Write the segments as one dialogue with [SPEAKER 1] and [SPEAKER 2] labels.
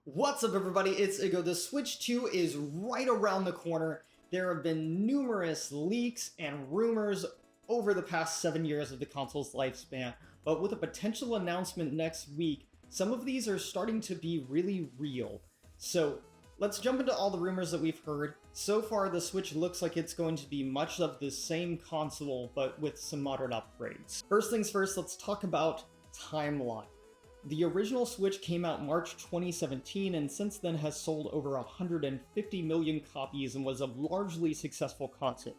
[SPEAKER 1] What's up, everybody? It's Iggo. The Switch 2 is right around the corner. There have been numerous leaks and rumors over the past 7 years of the console's lifespan, but with a potential announcement next week, some of these are starting to be really real. So let's jump into all the rumors that we've heard. So far, the Switch looks like it's going to be much of the same console, but with some modern upgrades. First things first, let's talk about timeline. The original Switch came out March 2017 and since then has sold over 150 million copies and was a largely successful console.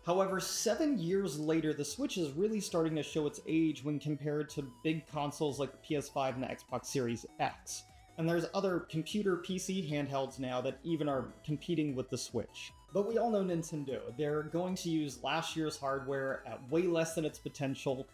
[SPEAKER 1] However, 7 years later, the Switch is really starting to show its age when compared to big consoles like the PS5 and the Xbox Series X. And there's other computer PC handhelds now that even are competing with the Switch. But we all know Nintendo. They're going to use last year's hardware at way less than its potential.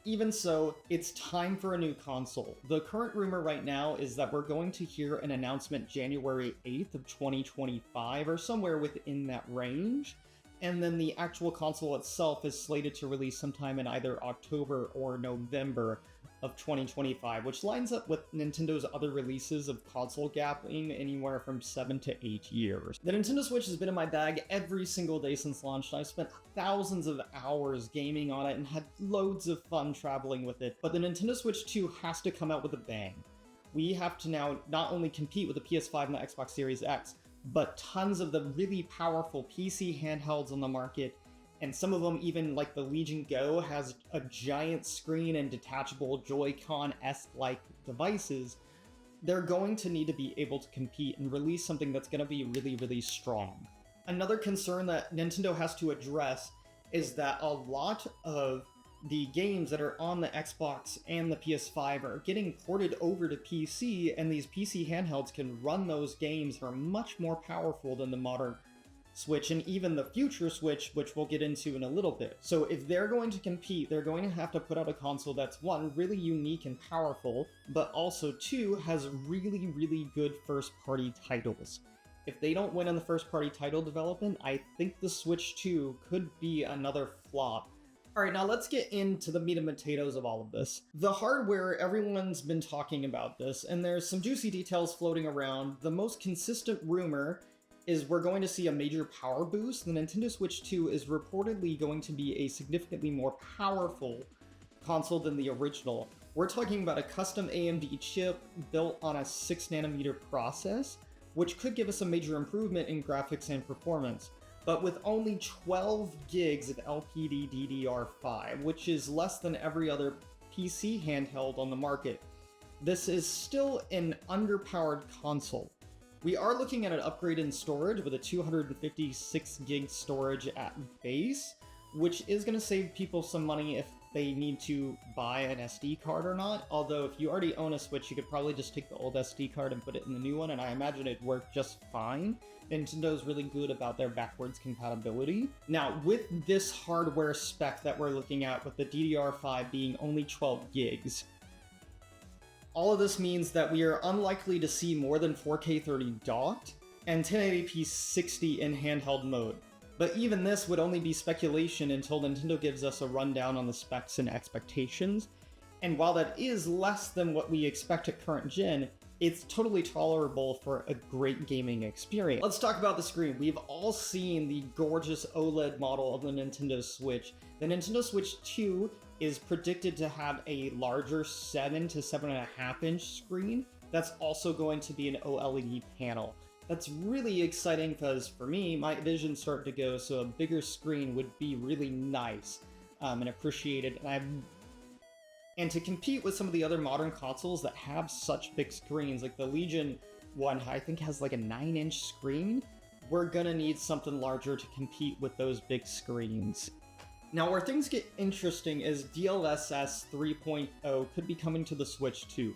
[SPEAKER 1] Even so, it's time for a new console. The current rumor right now is that we're going to hear an announcement January 8th of 2025 or somewhere within that range. And then the actual console itself is slated to release sometime in either October or November of 2025, which lines up with Nintendo's other releases of console gapping anywhere from 7 to 8 years. The Nintendo Switch has been in my bag every single day since launch, and I've spent thousands of hours gaming on it and had loads of fun traveling with it. But the Nintendo Switch 2 has to come out with a bang. We have to now not only compete with the PS5 and the Xbox Series X, but tons of the really powerful PC handhelds on the market, and some of them even, like the Legion Go, has a giant screen and detachable Joycon-esque-like devices. They're going to need to be able to compete and release something that's going to be really, really strong. Another concern that Nintendo has to address is that a lot of the games that are on the Xbox and the PS5 are getting ported over to PC, and these PC handhelds can run those games that are much more powerful than the modern Switch and even the future Switch, which we'll get into in a little bit. So if they're going to compete, they're going to have to put out a console that's, one, really unique and powerful, but also, two, has really, really good first-party titles. If they don't win on the first-party title development, I think the Switch 2 could be another flop. Alright, now let's get into the meat and potatoes of all of this. The hardware, everyone's been talking about this, and there's some juicy details floating around. The most consistent rumor is we're going to see a major power boost. The Nintendo Switch 2 is reportedly going to be a significantly more powerful console than the original. We're talking about a custom AMD chip built on a 6nm process, which could give us a major improvement in graphics and performance. But with only 12 gigs of LPDDR5, which is less than every other PC handheld on the market, this is still an underpowered console. We are looking at an upgrade in storage with a 256 gig storage at base, which is going to save people some money if they need to buy an SD card or not. Although if you already own a Switch, you could probably just take the old SD card and put it in the new one, and I imagine it'd work just fine. Nintendo's really good about their backwards compatibility. Now, with this hardware spec that we're looking at, with the DDR5 being only 12 gigs, all of this means that we are unlikely to see more than 4K 30 docked and 1080p 60 in handheld mode. But even this would only be speculation until Nintendo gives us a rundown on the specs and expectations. And while that is less than what we expect at current gen, it's totally tolerable for a great gaming experience. Let's talk about the screen. We've all seen the gorgeous OLED model of the Nintendo Switch. The Nintendo Switch 2 is predicted to have a larger 7 to 7.5 inch screen. That's also going to be an OLED panel. That's really exciting because for me, my vision's starting to go, so a bigger screen would be really nice and appreciated. And to compete with some of the other modern consoles that have such big screens, like the Legion one, I think has like a 9-inch screen, we're gonna need something larger to compete with those big screens. Now, where things get interesting is DLSS 3.0 could be coming to the Switch 2.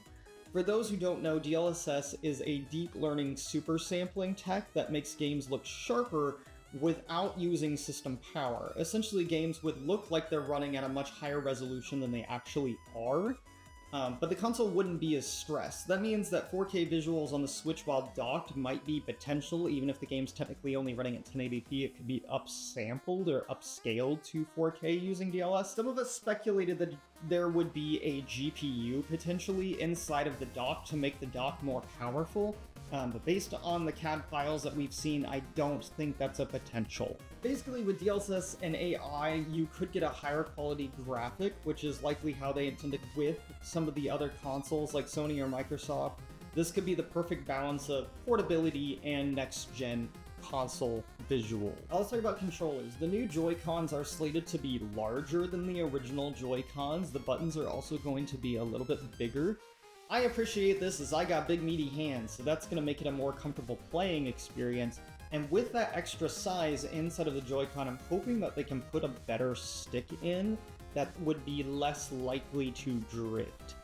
[SPEAKER 1] For those who don't know, DLSS is a deep learning super sampling tech that makes games look sharper without using system power. Essentially, games would look like they're running at a much higher resolution than they actually are, but the console wouldn't be as stressed. That means that 4K visuals on the Switch while docked might be potential, even if the game's technically only running at 1080p, it could be upsampled or upscaled to 4K using DLSS. Some of us speculated that there would be a GPU potentially inside of the dock to make the dock more powerful. But based on the CAD files that we've seen, I don't think that's a potential. Basically, with DLSS and AI, you could get a higher quality graphic, which is likely how they intended with some of the other consoles like Sony or Microsoft. This could be the perfect balance of portability and next-gen console visual. Let's talk about controllers. The new Joy-Cons are slated to be larger than the original Joy-Cons. The buttons are also going to be a little bit bigger. I appreciate this as I got big meaty hands, so that's going to make it a more comfortable playing experience. And with that extra size inside of the Joy-Con, I'm hoping that they can put a better stick in that would be less likely to drift.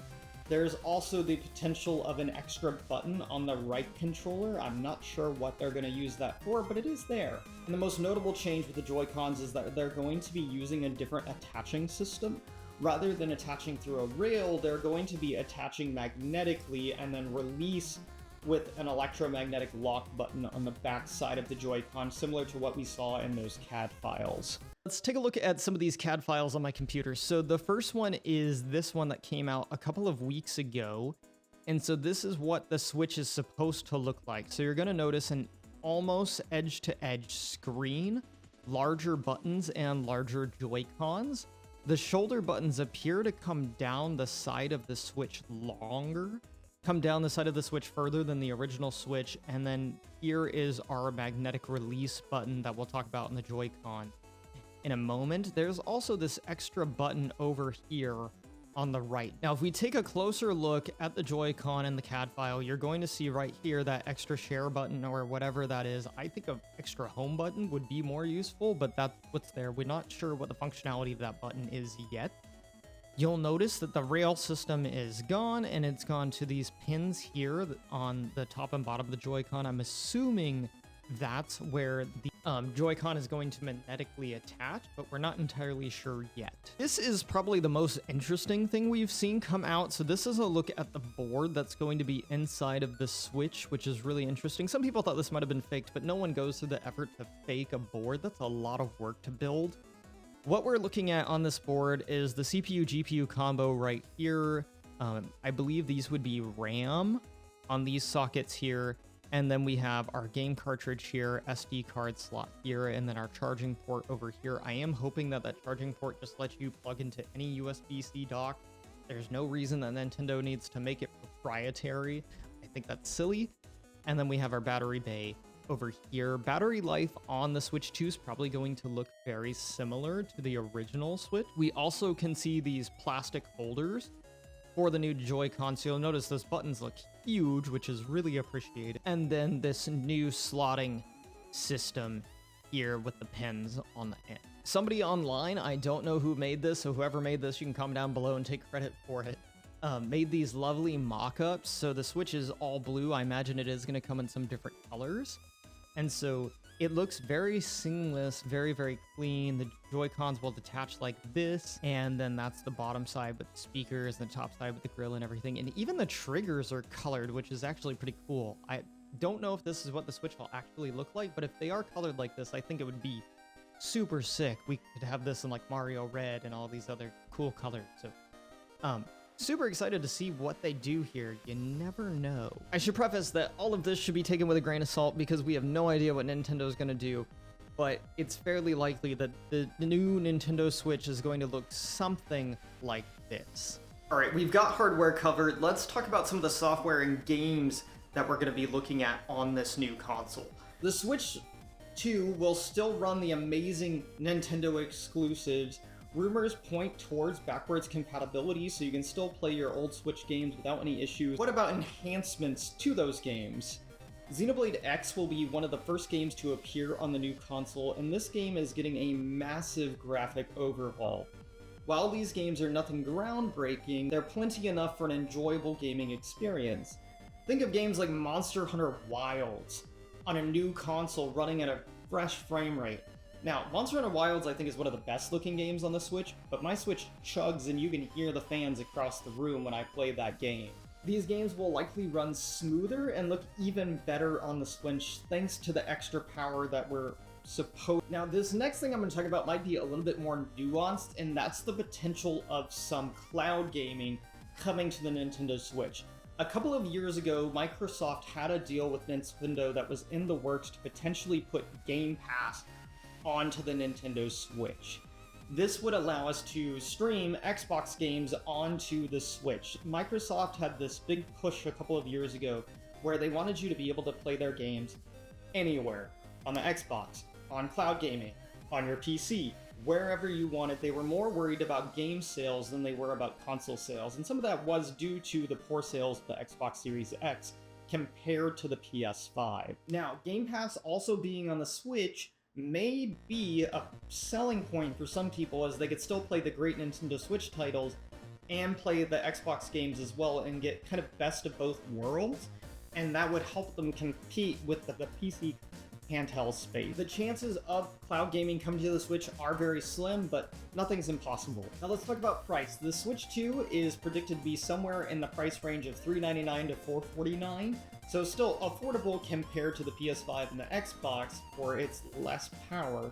[SPEAKER 1] There's also the potential of an extra button on the right controller. I'm not sure what they're going to use that for, but it is there. And the most notable change with the Joy-Cons is that they're going to be using a different attaching system. Rather than attaching through a rail, they're going to be attaching magnetically and then release with an electromagnetic lock button on the back side of the Joy-Con, similar to what we saw in those CAD files. Let's take a look at some of these CAD files on my computer. So the first one is this one that came out a couple of weeks ago. And so this is what the Switch is supposed to look like. So you're going to notice an almost edge-to-edge screen, larger buttons, and larger Joy-Cons. The shoulder buttons appear to come down the side of the Switch further than the original Switch, and then here is our magnetic release button that we'll talk about in the Joy-Con in a moment. There's also this extra button over here on the right. Now, if we take a closer look at the Joy-Con and the CAD file, you're going to see right here that extra share button or whatever that is. I think an extra home button would be more useful, but that's what's there. We're not sure what the functionality of that button is yet. You'll notice that the rail system is gone, and it's gone to these pins here on the top and bottom of the Joy-Con. I'm assuming that's where the Joy-Con is going to magnetically attach, but we're not entirely sure yet. This is probably the most interesting thing we've seen come out. So this is a look at the board that's going to be inside of the Switch, which is really interesting. Some people thought this might have been faked, but no one goes through the effort to fake a board. That's a lot of work to build. What we're looking at on this board is the CPU-GPU combo right here. I believe these would be RAM on these sockets here. And then we have our game cartridge here, SD card slot here, and then our charging port over here. I am hoping that that charging port just lets you plug into any USB-C dock. There's no reason that Nintendo needs to make it proprietary. I think that's silly. And then we have our battery bay over here. Battery life on the Switch 2 is probably going to look very similar to the original Switch. We also can see these plastic holders for the new Joy-Con, so you'll notice those buttons look huge, which is really appreciated. And then this new slotting system here with the pins on the end. Somebody online, I don't know who made this, so whoever made this, you can comment down below and take credit for it, made these lovely mock-ups. So the Switch is all blue. I imagine it is going to come in some different colors. And so it looks very seamless, very, very clean. The Joy-Cons will detach like this, and then that's the bottom side with the speakers, and the top side with the grill and everything. And even the triggers are colored, which is actually pretty cool. I don't know if this is what the Switch will actually look like, but if they are colored like this, I think it would be super sick. We could have this in like Mario Red and all these other cool colors. So, super excited to see what they do here. You never know. I should preface that all of this should be taken with a grain of salt because we have no idea what Nintendo is going to do, but it's fairly likely that the new Nintendo Switch is going to look something like this. All right, we've got hardware covered. Let's talk about some of the software and games that we're going to be looking at on this new console. The Switch 2 will still run the amazing Nintendo exclusives. Rumors point towards backwards compatibility, so you can still play your old Switch games without any issues. What about enhancements to those games? Xenoblade X will be one of the first games to appear on the new console, and this game is getting a massive graphic overhaul. While these games are nothing groundbreaking, they're plenty enough for an enjoyable gaming experience. Think of games like Monster Hunter Wilds on a new console running at a fresh frame rate. Now, Monster Hunter Wilds I think is one of the best looking games on the Switch, but my Switch chugs and you can hear the fans across the room when I play that game. These games will likely run smoother and look even better on the Switch thanks to the extra power that we're suppose. Now, this next thing I'm going to talk about might be a little bit more nuanced, and that's the potential of some cloud gaming coming to the Nintendo Switch. A couple of years ago, Microsoft had a deal with Nintendo that was in the works to potentially put Game Pass onto the Nintendo Switch. This would allow us to stream Xbox games onto the Switch. Microsoft had this big push a couple of years ago where they wanted you to be able to play their games anywhere. On the Xbox, on cloud gaming, on your PC, wherever you wanted. They were more worried about game sales than they were about console sales, and some of that was due to the poor sales of the Xbox Series X compared to the PS5. Now, Game Pass also being on the Switch may be a selling point for some people, as they could still play the great Nintendo Switch titles and play the Xbox games as well and get kind of best of both worlds, and that would help them compete with the PC handheld space. The chances of cloud gaming coming to the Switch are very slim, but nothing's impossible. Now let's talk about price. The Switch 2 is predicted to be somewhere in the price range of $399 to $449, so still affordable compared to the PS5 and the Xbox for its less power,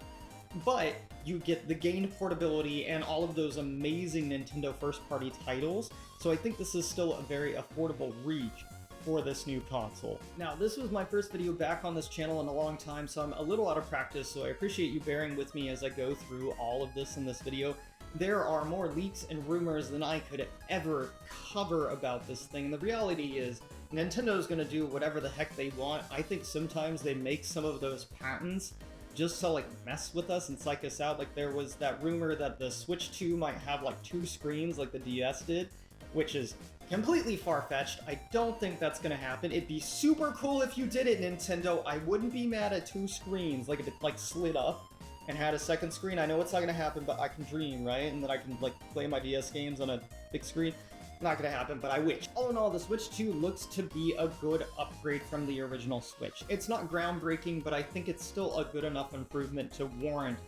[SPEAKER 1] but you get the gained portability and all of those amazing Nintendo first-party titles, so I think this is still a very affordable reach for this new console. Now, this was my first video back on this channel in a long time, so I'm a little out of practice, so I appreciate you bearing with me as I go through all of this in this video. There are more leaks and rumors than I could ever cover about this thing. The reality is, Nintendo's gonna do whatever the heck they want. I think sometimes they make some of those patents just to like mess with us and psych us out. Like there was that rumor that the Switch 2 might have like 2 screens like the DS did, which is completely far-fetched. I don't think that's gonna happen. It'd be super cool if you did it, Nintendo. I wouldn't be mad at 2 screens, like if it like slid up and had a second screen. I know it's not gonna happen, but I can dream, right? And then I can like play my DS games on a big screen. Not gonna happen, but I wish. All in all, the Switch 2 looks to be a good upgrade from the original Switch. It's not groundbreaking, but I think it's still a good enough improvement to warrant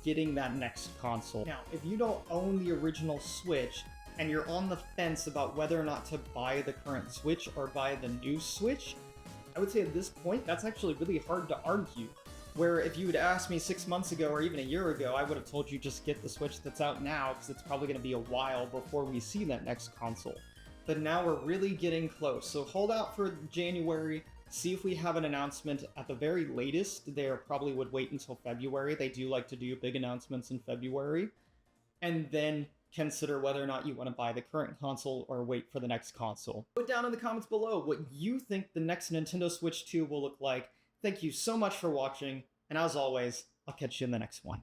[SPEAKER 1] getting that next console. Now, if you don't own the original Switch, and you're on the fence about whether or not to buy the current Switch or buy the new Switch, I would say at this point, that's actually really hard to argue. Where if you had asked me 6 months ago or even a year ago, I would have told you just get the Switch that's out now, because it's probably going to be a while before we see that next console. But now we're really getting close, so hold out for January, see if we have an announcement at the very latest. They probably would wait until February. They do like to do big announcements in February. And then consider whether or not you want to buy the current console or wait for the next console. Put down in the comments below what you think the next Nintendo Switch 2 will look like. Thank you so much for watching, and as always, I'll catch you in the next one.